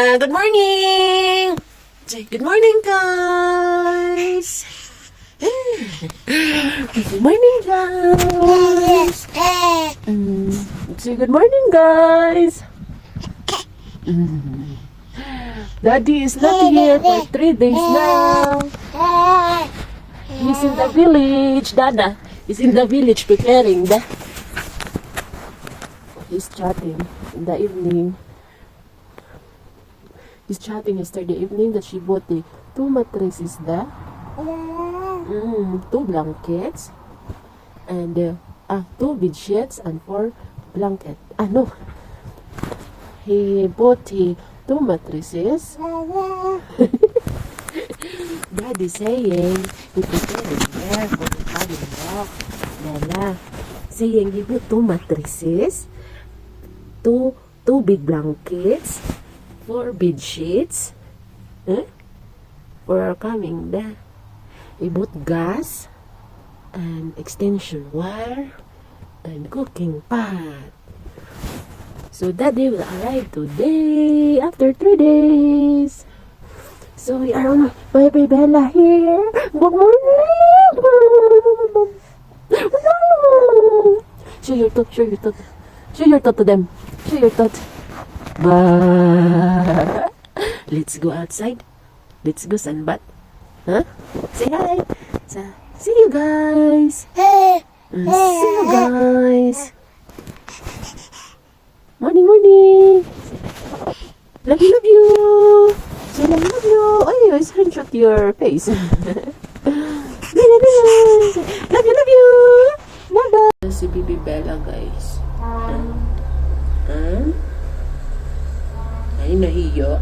Good morning! Say good morning, guys! Good morning, guys! Say good morning, guys! Daddy is not here for 3 days now. He's in the village. Dada is in the village preparing the... He's chatting in the evening. He's chatting yesterday evening that she bought the 2 mattresses there. 2 blankets. And 2 bed sheets and 4 blankets. No. He bought the 2 mattresses. Daddy saying he prepared there for the cabin walk. Dala. Saying he bought 2 mattresses. 2 big blankets. 4 bed sheets. For our coming there. He bought gas. And extension wire. And cooking pot. So Daddy will arrive today after 3 days. So we are on Baby Bella here. Good morning. Show your tot, show your tot. Show your tot to them. Show your tot. Let's go outside. Let's go sunbath. Huh? Say hi. See you guys. See you guys. Morning, morning. Love you, love you. Say love you, love you. Oh, I screenshot your face. Love you, love you. Bye-bye. Si Baby Bella, guys. Ay, nahiyo.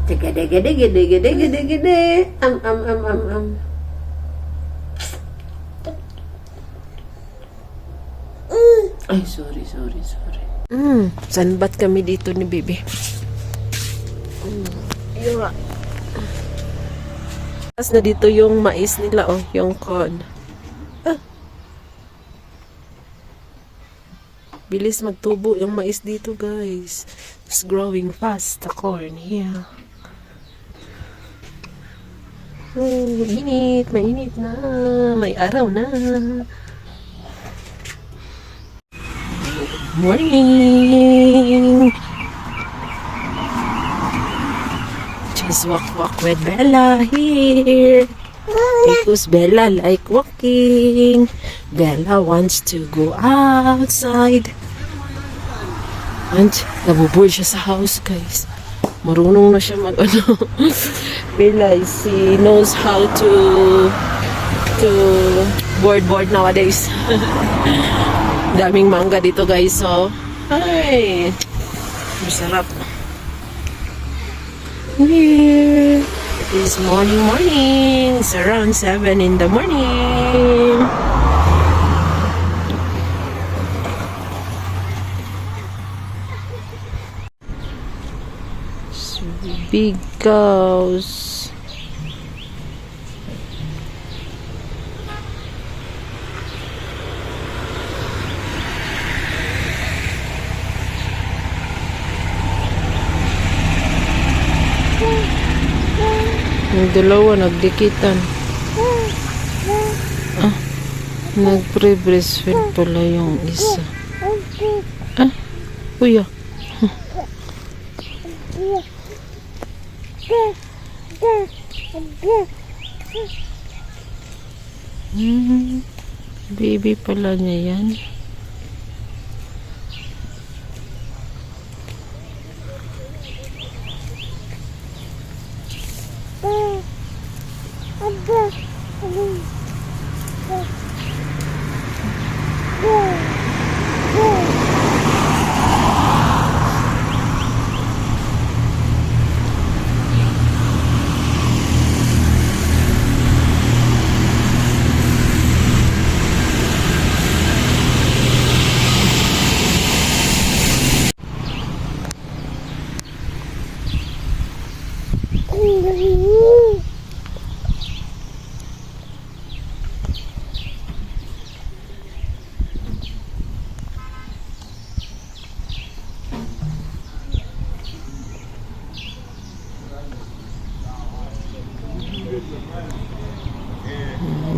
Gede. Ay, sorry. Sunbath kami dito ni Bibi. Yun. Tapos na dito yung mais nila, yung corn. Bilis magtubo yung mais dito, guys. It's growing fast, the corn here. Mainit na. May araw na. Morning! Just walk with Bella here. Because Bella like walking. Bella wants to go outside. And nabuboard siya sa house, guys. Marunong na siya Bella, she knows how to board nowadays. Daming mangga dito, guys. So, ay, masarap. Here. It is morning. It's around 7 in the morning. So, big cows. Yung dalawa nagdikitan. Nagpre-breastfeed pala yung isa. Kuya. Baby pala niya yan.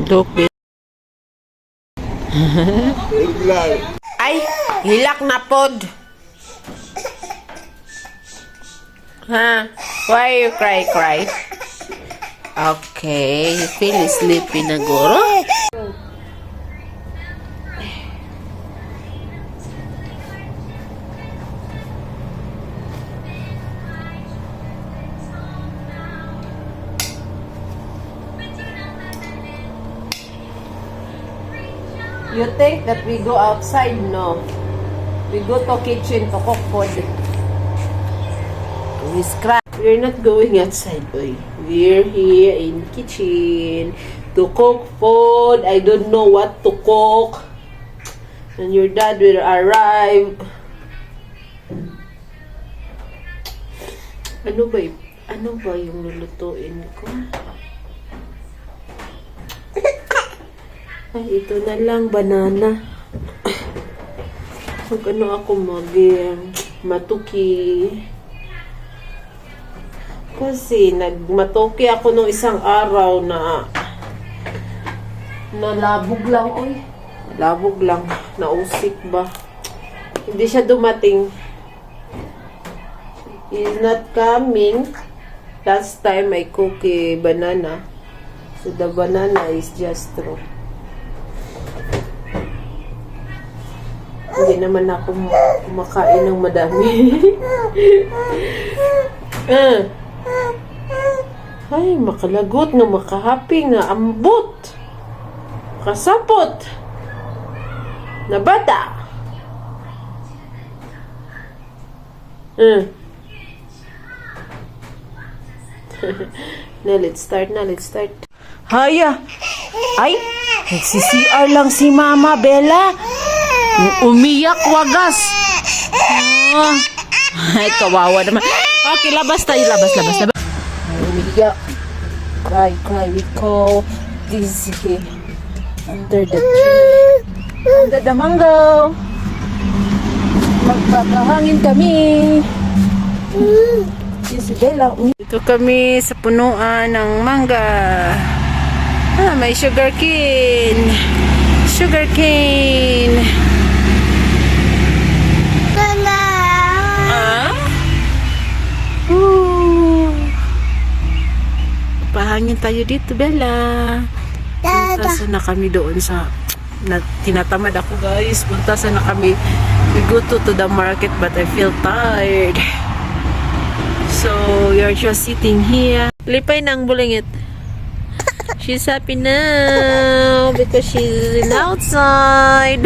Look, ay, hilak na pod. Ha? Why you cry? Okay, you feel sleepy na guro? You think that we go outside? No. We go to kitchen to cook food. We scrap. We're not going outside, boy. We're here in kitchen to cook food. I don't know what to cook. And your dad will arrive. Ano ba yung lulutuin ko? Ay, ito na lang, banana. Ano ako matuki. Kasi nagmatuki ako nung isang araw na labog lang. Oy, labog lang. Nausik ba? Hindi siya dumating. He's not coming. Last time I cook banana. So the banana is just raw. Hindi naman ako kumakain ng madami. Ay, makalagot nga, makahappy nga, ambot. Kasapot. Na bata. Let's start. Haya. Ay, nagsi-CR lang si Mama Bella. Umiyak wagas. Ay, kawawa naman. Okay, labas tayo. Labas. Umiyak. Cry. We go dizzy. Under the tree. Under the mango. Magpapahangin kami. Si Bella. Dito kami sa punuan ng mangga. May sugar cane. Pahangin tayo dito, Bella. Punta na kami doon sa tinatamad ako, guys. Punta na kami. We go to the market but I feel tired. So, you're just sitting here. Lipay ng bulingit. She's happy now because she's outside.